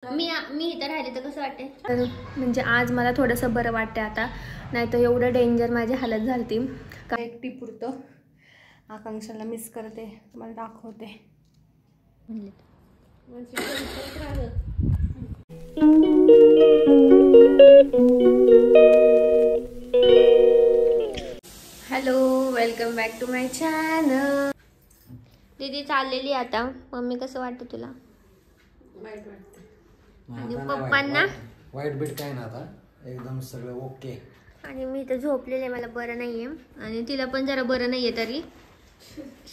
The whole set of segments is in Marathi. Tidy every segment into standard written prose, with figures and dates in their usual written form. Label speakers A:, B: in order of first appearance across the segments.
A: मी इथं राहिले तर कसं वाटते तर म्हणजे आज मला थोडंसं बरं वाटतं आता, नाही तर एवढं डेंजर माझी हालत झाली का एकटी पुरतं. आकांक्षाला मिस करते, तुम्हाला दाखवते. Hello, welcome back to my channel. दीदी चाललेली आता. मम्मी कसं वाटतं तुला?
B: वाईट वाटतं.
A: आणि पप्पांना
C: वाईट बीट काय ना, आता एकदम सगळं ओके.
A: आणि मी तर झोपलेले, मला बरं नाहीये आणि तिला पण जरा बरं नाहीये. तरी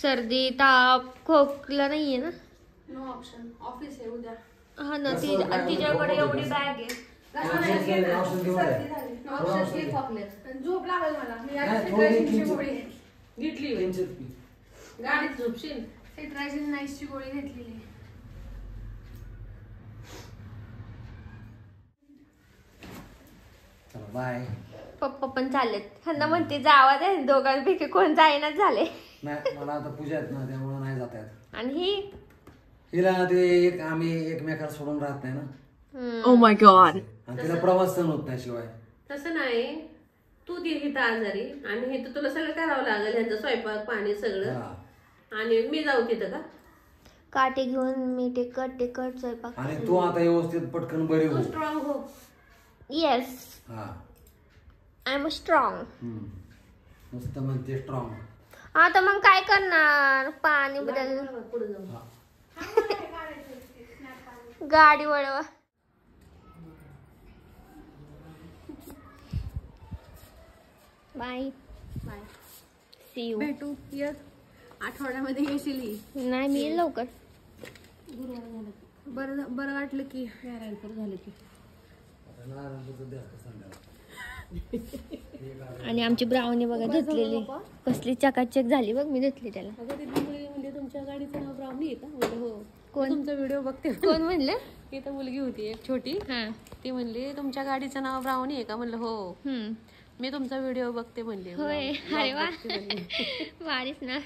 A: सर्दी ताप खोकला नाहीये ना.
B: नो ऑप्शन, ऑफिस आहे उद्या.
A: हा ना, तिच्याकडे एवढी बॅग आहे.
B: झोप लागेल मला. मी घेतली गाडीत झोपशील. सिट्राझिन नाईसची गोळी घेतलेली.
C: बाय.
A: पप्पा पण चाललेत. ह्यांना म्हणते जावा दे, दोघांपैकी कोण जाईनाच झाले.
C: नाही, मला आता पूजा आहेत ना, त्यामुळे नाही जाता येत.
A: आणि
C: हिला ते आम्ही एकमेकाला सोडून राहत नाही ना.
B: Oh my God.
C: आणि तिला प्रवास सहन होत नाही शिवाय.
B: तसं नाही, तू ती हिथं आजारी आणि हे तर तुला सगळं करावं लागेल, ह्यांचं स्वयंपाक पाणी सगळं. आणि मी जाऊ तिथं का?
A: काटे घेऊन मी टेकट स्वयंपाक.
C: आणि तू आता व्यवस्थित पटकन बरी हो.
B: स्ट्रॉंग हो.
A: Yes, I am strong.
C: नुसतं म्हणते स्ट्रॉंग.
A: आता मग काय करणार, पाणी बदल
B: पुढे जाऊ.
A: गाडी वळवा. Bye
B: bye,
A: see you.
B: भेटू. ये आठवड्यामध्ये येशील.
A: नाही, मी येईल लवकर.
B: गुरुवार झालं बरं वाटलं की यारायचं झालं की.
A: आणि आमची ब्राउनी बघा धुतलेली, कसली चकाचक झाली बघ. मी धुतली त्याला.
B: अगं तिथली मुलगी म्हणजे तुमच्या गाडीचं नाव ब्राउनी आहे का? म्हणलं हो.
A: कोण?
B: तुमचा व्हिडिओ बघते.
A: कोण म्हणलं?
B: इथं मुलगी होती एक छोटी.
A: हा,
B: ती म्हणली तुमच्या गाडीचं नाव ब्राउनी आहे का? म्हणलं हो. मी तुमचा व्हिडिओ बघते म्हणले.
A: होय, अरे वा, भारीच ना.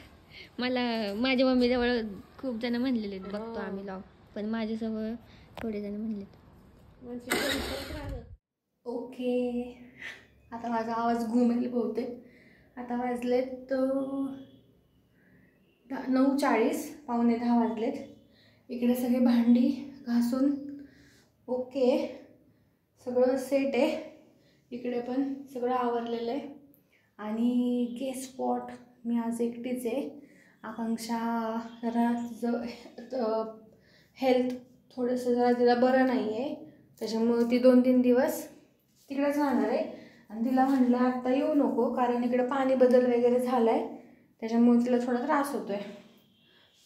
A: मला माझ्या मम्मी जवळ खूप जण म्हणलेले बघतो आम्ही लॉग, पण माझ्याजवळ थोडे जण म्हणले. ओके, आता माझा आवाज घुमेल बहुतेक. आता वाजलेत 9:40, 9:45 वाजलेत. इकडे सगळे भांडी घासून ओके, सगळं सेट आहे. इकडे पण सगळं आवरलेलं आहे. आणि गेस्ट स्पॉट मी आज एकटीच आहे. आकांक्षा जरा हेल्थ थोडंसं जरा तिला बरं नाही आहे, त्याच्यामुळे ती 2-3 दिवस तिकडेच राहणार आहे. आणि तिला म्हणलं आत्ता येऊ नको, कारण इकडे पाणी बदल वगैरे झाला आहे, त्याच्यामुळे तिला थोडा त्रास होतो आहे.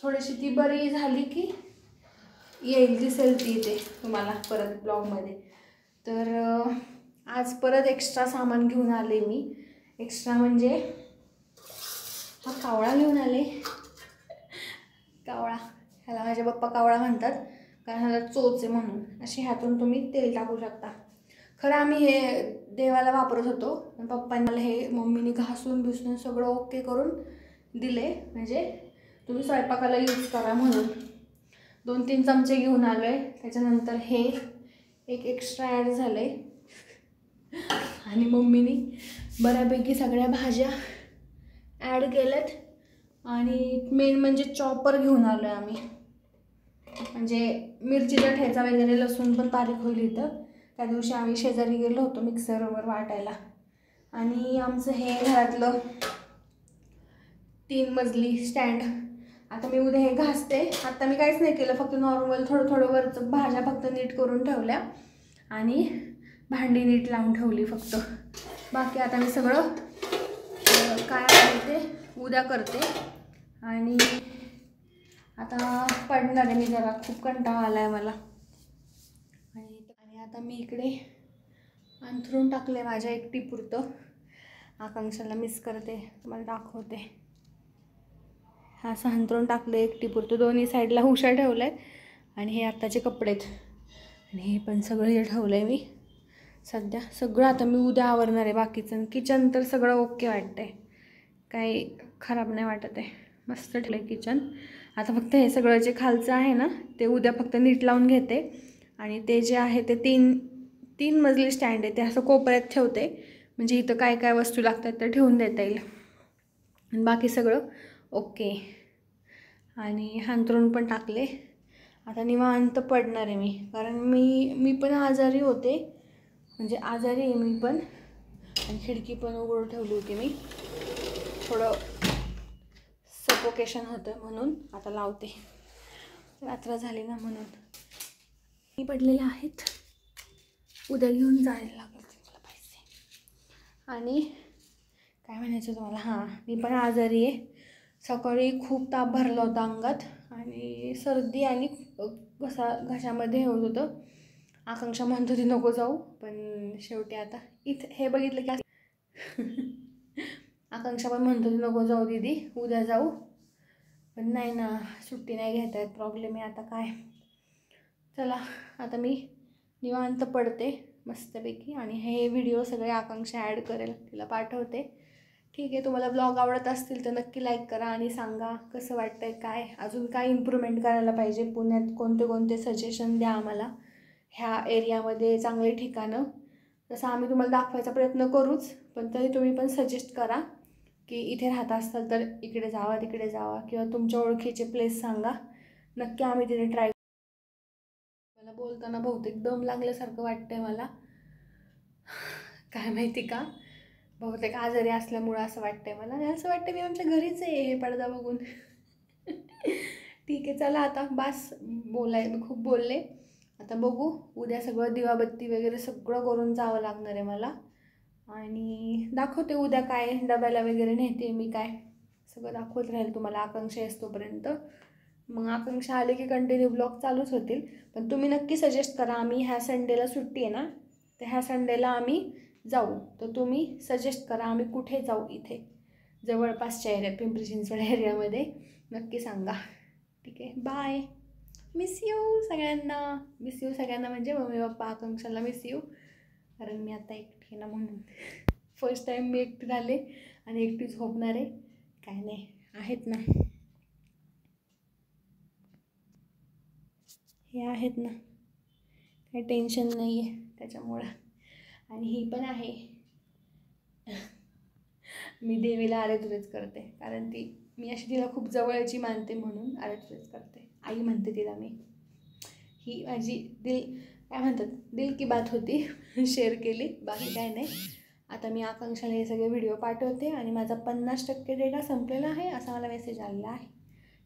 A: थोडीशी ती बरी झाली की येईल, दिसेल ती इथे तुम्हाला परत ब्लॉगमध्ये. तर आज परत एक्स्ट्रा सामान घेऊन आले मी. एक्स्ट्रा म्हणजे हा कावळा घेऊन आले. कावळा, ह्याला माझे पप्पा कावळा म्हणतात, कारण ह्याला चोच आहे म्हणून. अशी ह्यातून तुम्ही तेल टाकू शकता. खरं आम्ही हे देवाला वापरत होतो, पण पप्पांनी मला हे मम्मीने घासून बिसून सगळं ओके करून दिले, म्हणजे तुम्ही स्वयंपाकाला यूज करा म्हणून. 2-3 चमचे घेऊन आलो आहे. त्याच्यानंतर हे एक एक्स्ट्रा ॲड झालं आहे. आणि मम्मीने बऱ्यापैकी सगळ्या भाज्या ॲड केल्यात. आणि मेन म्हणजे चॉपर घेऊन आलो आहे आम्ही, म्हणजे मिरचीचा ठेचा वगैरे, लसूण पण बारीक होईल इथं. त्या दिवशी आम्ही शेजारी गेलो होतो मिक्सरवर वाटायला. आणि आमचं हे घरातलं 3 मजली स्टँड. आता मी उद्या हे घासते. आता मी काहीच नाही केलं, फक्त नॉर्मल थोडं वरचं भाज्या फक्त नीट करून ठेवल्या आणि भांडी नीट लावून ठेवली फक्त. बाकी आता मी सगळं काय आहे ते उद्या करते. आणि आता पडणार आहे मी जरा, खूप कंटाळा आला आहे मला. आणि आता मी इकडे अंथरून टाकले माझ्या एकटीपुरतं. आकांक्षाला मिस करते, तुम्हाला दाखवते. असं अंथरून टाकलं एकटीपुरतं. दोन्ही साईडला उशा ठेवल्या आहेत. आणि हे आत्ताचे कपडे आहेत. आणि हे पण सगळं हे ठेवलं आहे मी सध्या. सगळं आता मी उद्या आवरणार आहे बाकीचं. किचन तर सगळं ओके वाटतं आहे, काही खराब नाही वाटत आहे. मस्त ठेवलं आहे किचन. आता फक्त हे सगळं जे खालचं आहे ना, ते उद्या फक्त नीट लावून घेते. आणि ते जे आहे ते तीन मजली स्टँड आहे, ते असं कोपऱ्यात ठेवते, म्हणजे इथं काय काय वस्तू लागतात ते ठेवून देता येईल. आणि बाकी सगळं ओके. आणि हांतरून पण टाकले. आता निवांत पडणार आहे मी, कारण मी पण आजारी होते, म्हणजे आजारी आहे मी पण. आणि खिडकी पण उघडून ठेवली होती मी, थोडं सफोकेशन होतं म्हणून. आता लावते, रात्र झाली ना म्हणून. मी पडलेले आहेत, उद्या घेऊन जायला लागेल मला पैसे. आणि काय म्हणायचं तुम्हाला, हां मी पण आजारी आहे. सकाळी खूप ताप भरला होता अंगात आणि सर्दी आणि घशामध्ये होत होतं. आकांक्षा म्हणत होती नको जाऊ, पण शेवटी आता इथं हे बघितलं की आकांक्षा पण म्हणत होती नको जाऊ दीदी, उद्या जाऊ, पण नाही ना, सुट्टी नाही घेता येत, प्रॉब्लेम आहे आता काय. चला आता मी निवांत पडते मस्तपैकी. आणि हे व्हिडिओ सगळे आकांक्षा ॲड करेल, तिला पाठवते. ठीक आहे, तुम्हाला ब्लॉग आवडत असतील तर नक्की लाईक करा आणि सांगा कसं वाटतंय, काय अजून काय इम्प्रूव्हमेंट करायला पाहिजे. पुण्यात कोणते कोणते सजेशन द्या आम्हाला, ह्या एरियामध्ये चांगले ठिकाणं. तसं आम्ही तुम्हाला दाखवायचा प्रयत्न करूच, पण तरी तुम्ही पण सजेस्ट करा की इथे राहत असाल तर इकडे जावा, तिकडे जावा, किंवा तुमच्या ओळखीचे प्लेस सांगा. नक्की आम्ही तिथे ट्राय. मला बोलताना बहुतेक दम लागल्यासारखं वाटतंय मला, काय माहिती का, बहुतेक आजारी असल्यामुळं असं वाटतंय मला. आणि असं वाटतं मी आमच्या घरीच आहे हे पडदा बघून. ठीक आहे, चला आता बस मी खूप बोलले. आता बघू, उद्या सगळं दिवाबत्ती वगैरे सगळं करून जावं लागणार आहे मला. आणि दाखवते उद्या काय डब्याला वगैरे नेते मी, काय सगळं दाखवत राहील तुम्हाला आकांक्षा येतोपर्यंत. मग आकांक्षा आले की कंटिन्यू ब्लॉग चालूच होतील. पण तुम्ही नक्की सजेस्ट करा, आम्ही ह्या संडेला सुट्टी आहे ना, तर ह्या संडेला आम्ही जाऊ, तर तुम्ही सजेस्ट करा आम्ही कुठे जाऊ. इथे जवळपासच्या एरियात, पिंपरी चिंचवड एरियामध्ये नक्की सांगा. ठीक आहे, बाय. मिस यू सगळ्यांना. मिस यू सगळ्यांना म्हणजे मम्मी पप्पा आकांक्षाला मिस यू, कारण मी आता एकटी आहे ना म्हणून. फर्स्ट टाईम मी एकटी झाले आणि एकटी झोपणार आहे. काय नाही, आहेत ना हे आहेत ना, काही टेन्शन नाही आहे त्याच्यामुळं. आणि ही पण आहे. मी देवीला आरेतुरेच करते, कारण मी अशी तिला खूप जवळची मानते म्हणून आरेतुरेच करते. आई म्हणते तिला मी. ही माझी काय म्हणतात दिल की बात होती, शेअर केली, बाकी काय नाही. आता मी आकांक्षाला हे सगळे व्हिडिओ पाठवते. आणि माझा 50% डेटा संपलेला आहे असा मला मेसेज आलेला आहे.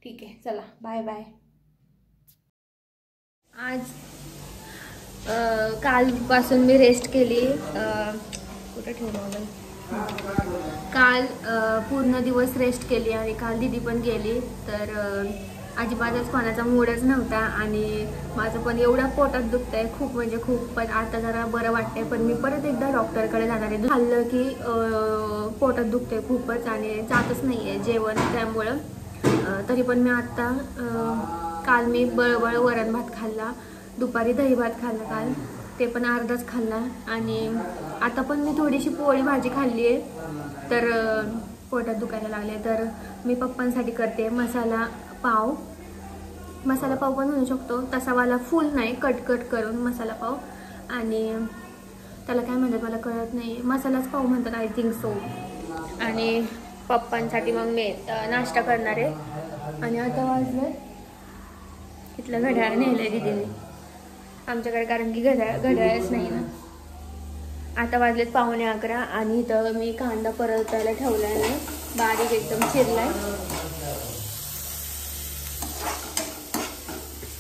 A: ठीक आहे, चला बाय बाय. आज कालपासून मी रेस्ट केली. कुठं ठेवलं मोबाईल, काल पूर्ण दिवस रेस्ट केली आणि काल दीदी पण गेली, तर अजिबातच कोणाचा मूडच नव्हता. आणि माझं पण एवढं पोटात दुखतं आहे खूप, म्हणजे खूप. पण आता जरा बरं वाटतंय, पण मी परत एकदा डॉक्टरकडे जाणार आहे. खाल्लं की पोटात दुखते खूपच आणि जातच नाही आहे जेवण, त्यामुळं तरी पण मी आत्ता काल मी बळबळ वरण भात खाल्ला, दुपारी दही भात खाल्ला काल, ते पण अर्धाच खाल्ला. आणि आता पण मी थोडीशी पोळी भाजी खाल्ली आहे, तर पोटात दुखायला लागले. तर मी पप्पांसाठी करते मसाला पाव पण म्हणू शकतो तसावाला, फुल नाही, कट करून मसाला पाव. आणि त्याला काय म्हणतात मला कळत नाही, मसालाच पाव म्हणतात आय थिंक सो. आणि पप्पांसाठी मग मी नाश्ता करणार आहे. आणि आता वाजलं, इथलं घड्याळ नेलं आहे दीदीने आमच्याकडे, कारण की घड्याळच नाही ना. आता वाजलेत 11:15 आणि इथं मी कांदा परतायला ठेवला आहे, बारीक एकदम चिरला आहे.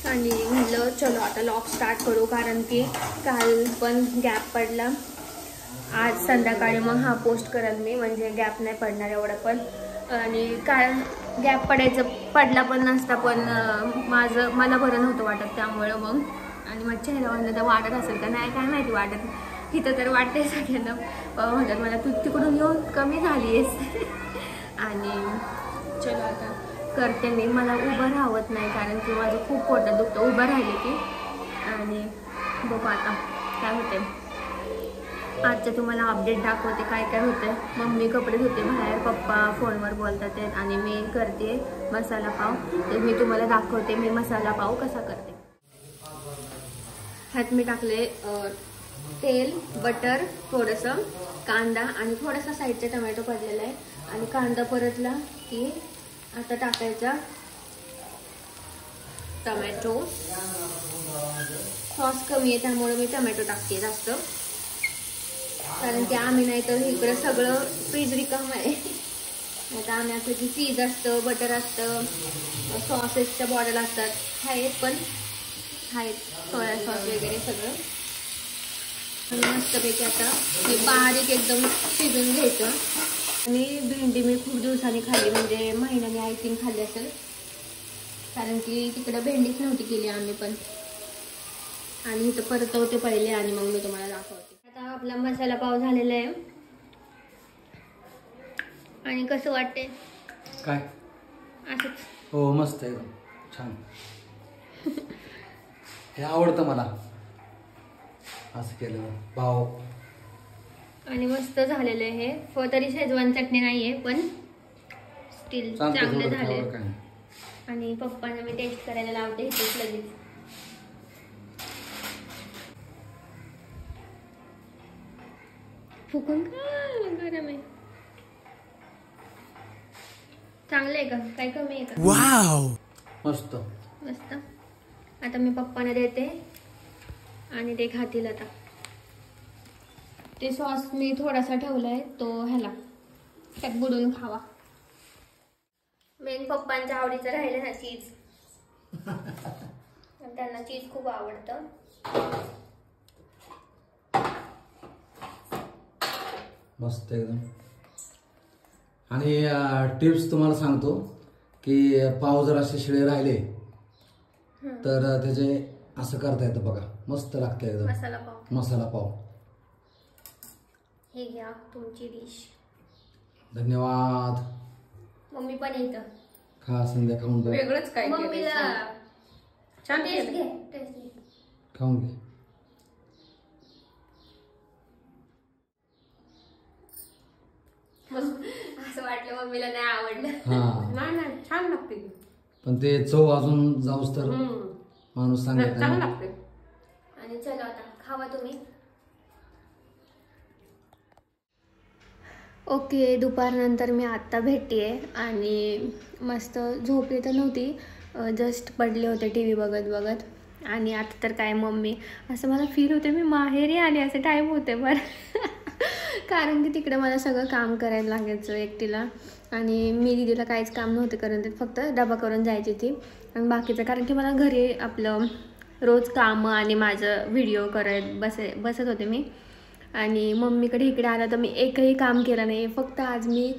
A: आणि म्हटलं चलो आता लॉग स्टार्ट करू, कारण की काल पण गॅप पडला. आज संध्याकाळी मग हा पोस्ट करेल मी, म्हणजे गॅप नाही पडणार एवढं पण. आणि कारण गॅप पडला पण नसता, पण मला बरं नव्हतं वाटत त्यामुळं मग. आणि मग चेहऱ्यावरनं तर वाटत असेल का नाही काय माहिती, वाटत इथं तर वाटते सगळ्यांना. म्हणतात मला तू तिकडून येऊन कमी झाली आहेस. आणि चलो आता करते मी. मला उभं राहत नाही, कारण की माझं खूप पोटात दुखतं उभं राहिले की. आणि बघू आता काय होते. आजचं तुम्हाला अपडेट दाखवते काय काय होतं. मम्मी कपडे धुते बाहेर, पप्पा फोनवर बोलतात आहेत, आणि मी करते मसाला पाव. तर मी तुम्हाला दाखवते मी मसाला पाव कसा करते. ह्यात मी टाकले तेल, बटर, थोडंसं कांदा आणि थोडासा साईडचा टोमॅटो पडलेला आहे. आणि कांदा परतला की आता टाकायचा टोमॅटो. सॉस कमी आहे त्यामुळे मी टोमॅटो टाकते जास्त, कारण की आम्ही नाही तर इकडं सगळं फ्रीज रिकाम आहे. आता आम्ही असं की चीज असतं, बटर असतं, सॉसेसच्या बॉटल असतात, आहेत पण आहेत सोया सॉस वगैरे सगळं. आणि मस्तपैकी आता हे बारीक एकदम शिजून घ्यायचं. आणि भेंडी मी खूप दिवसांनी खाल्ली, म्हणजे महिन्याने आय थिंक खाल्ली असेल, कारण की तिकडं भेंडीच नव्हती केली आम्ही पण. आणि इथं परतवते पहिले आणि मग मी तुम्हाला दाखवते. आता आपला मसाला पाव झालेला आहे. आणि कसं वाटते
C: काय?
A: असंच
C: हो मस्त आहे, छान. हे आवडतं मला असं केलं पाव.
A: आणि मस्त झालेलं आहे हे. तरी शेजवान चटणी नाहीये पण स्टील चांगलं झालंय. आणि पप्पांना मी टेस्ट करायला लावते इथेच लगेच. फुकून का गरम आहे? चांगलं आहे का? काय कमी आहे का?
C: वाव मस्त
A: मस्त. आता मी पप्पांना देते आणि ते खातील. आता ते सॉस मी थोडासा ठेवलाय तो ह्याला त्यात बुडून खावा. मेन पप्पांच्या आवडीचं राहिलं ना चीज. त्यांना चीज खूप आवडतं.
C: मस्त एकदम. आणि टिप्स तुम्हाला सांगतो की पाव जर असे शिळे राहिले तर त्याचे असं करता येतं बघा, मस्त लागतं एकदम.
A: मसाला पाव.
C: मसाला पाव.
A: हे घ्या तुमची डिश.
C: धन्यवाद.
A: मम्मी पण येतं.
C: खा संध्या, खाऊन जा.
B: वेगळंच काय
A: मम्मीला
B: छान
A: टेस्ट
B: केलं.
A: घे, टेस्ट घे.
C: खाऊन घे.
A: असं वाटलं मम्मीला नाही आवडलं.
C: हा
B: नाही छान लागते.
C: पण ते चव अजून जाऊस तर माणूस सांगत
B: चांगलं लागते.
A: आणि चला आता खावा तुम्ही. ओके, दुपारनंतर मी आत्ता भेटते आणि मस्त झोपली तर नव्हती, जस्ट पडले होते टी व्ही बघत बघत. आणि आता तर काय मम्मी असं मला फील होते मी माहेरी आले असं टाईम होते बरं. कारण की तिकडे मला सगळं काम करायला लागायचं एकटीला आणि मी दीदीला काहीच काम नव्हतं करत, फक्त डबा करून जायची ती आणि बाकीचं. कारण की मला घरी आपलं रोज कामं आणि माझं व्हिडिओ करत बसत होते मी. आणि मम्मीकडे इकडे आलं तर मी एकही काम केलं नाही. फक्त आज मी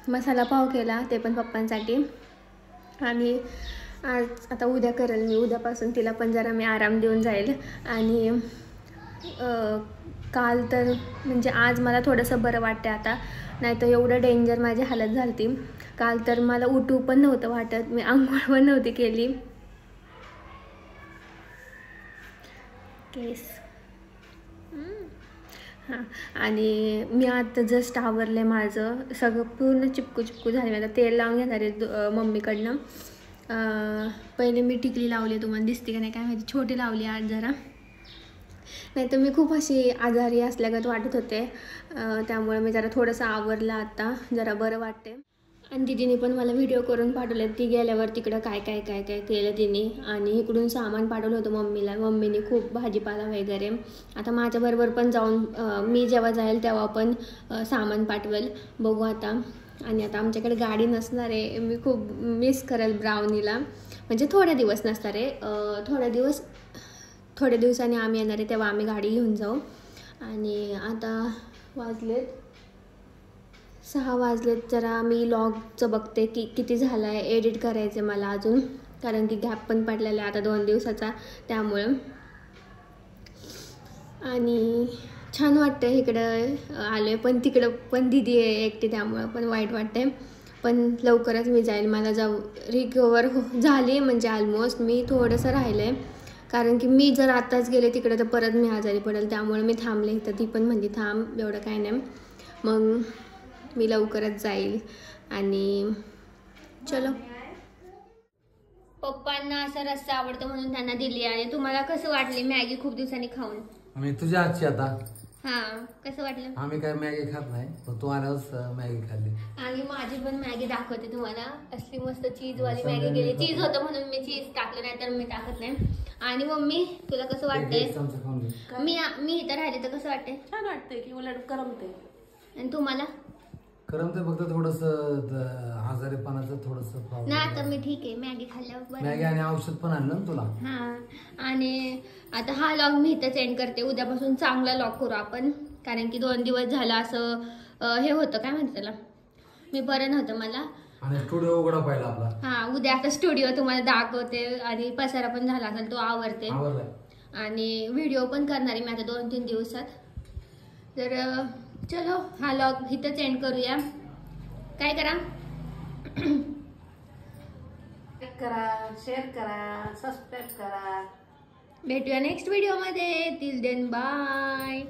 A: मसाला पाव केला, ते पण पप्पांसाठी. आणि आज आता उद्या करेल मी. उद्यापासून तिला पण जरा मी आराम देऊन जाईल. आणि काल तर म्हणजे आज मला थोडंसं बरं वाटतं आता, नाही तर एवढं डेंजर माझी हालत झाली ती काल. तर मला उठू पण नव्हतं वाटत, मी आंघोळ पण नव्हती केली. केस हां. आणि मी आता जस्ट आवरलं माझं सगळं, पूर्ण चिपकू झाले. आता तेल लावून घेणार आहे मम्मीकडनं. पहिले मी टिकली लावली, तुम्हाला दिसते का नाही काय माहिती, छोटी लावली आज जरा. नाही तर मी खूप अशी आजारी असल्यागत वाटत होते, त्यामुळे मी जरा थोडंसं आवरलं आता, जरा बरं वाटते. आणि दीदीने पण मला व्हिडिओ करून पाठवले, ती गेल्यावर तिकडं काय काय काय काय केलं तिने. आणि इकडून सामान पाठवलं होतं मम्मीला, मम्मीने खूप भाजीपाला वगैरे. आता माझ्याबरोबर पण जाऊन मी जेव्हा जाईल तेव्हा पण सामान पाठवेल, बघू आता. आणि आता आमच्याकडे गाडी नसणार आहे, मी खूप मिस करेल ब्राउनीला. म्हणजे थोड्या दिवस नसणार आहे, थोड्या दिवसांनी आम्ही येणार आहे, तेव्हा आम्ही गाडी घेऊन जाऊ. आणि आता वाजलेत 6 वाजलेत. जरा मी लॉगचं बघते की किती झालं आहे, एडिट करायचं मला अजून, कारण की गॅप पण पडलेला आहे आता 2 दिवसाचा, त्यामुळं. आणि छान वाटतं इकडं आलो आहे, पण तिकडं पण दीदी आहे एकटी, त्यामुळं पण वाईट वाटते. पण लवकरच मी जाईल. मला रिकवर झाली म्हणजे ऑलमोस्ट. मी थोडंसं राहिलं आहे, कारण की मी जर आत्ताच गेले तिकडे तर परत मी आजारी पडेल, त्यामुळे मी थांबले. तर ती पण म्हणली थांब, एवढं काय नाही. मग मी लवकरच जाईल. आणि चलो पप्पांना असा रस्सा आवडतो म्हणून त्यांना दिली. आणि तुम्हाला कसं वाटले मॅगी खूप दिवसांनी खाऊन?
C: आम्ही तुझ्या आजची आता
A: हा, कसं वाटलं?
C: आम्ही काय मॅगी खात नाही, पण तू आल्यावरच मॅगी खाल्ली.
A: आणि माझी पण मॅगी दाखवते तुम्हाला. असली मस्त चीज वाली मॅगी केली. चीज होतं म्हणून मी चीज टाकलं, नाही तर मी टाकत नाही. आणि मम्मी तुला कसं वाटतंय? मी इथं राहिले तर कसं वाटतंय?
B: छान वाटतंय की उलट करमते.
A: आणि तुम्हाला?
C: करमते, फक्त थोडस आजारीपणाचं थोडस
A: ना आता मी ठीक आहे, मॅगी खाल्ल्यावर
C: मॅगी आणि औषध पण आणलं ना तुला.
A: हा. आणि आता हा लॉग मी इथंच एंड करते. उद्यापासून चांगला लॉग करू आपण, कारण की 2 दिवस झाला असं हे होतं, काय म्हणते त्याला, मी बरं नव्हतं मला.
C: आणि स्टुडिओ उघडा पाहिला आपला.
A: हा, उद्या आता स्टुडिओ तुम्हाला दाखवते. आणि पसारा पण झाला असेल तो आवरते. आणि व्हिडिओ पण करणार आहे मी आता 2-3 दिवसात. तर चलो हा लॉग इथंच एंड करूया. काय करा,
B: लाईक करा, शेअर करा, सबस्क्राईब करा.
A: भेटूया नेक्स्ट व्हिडिओ मध्ये. Till then bye.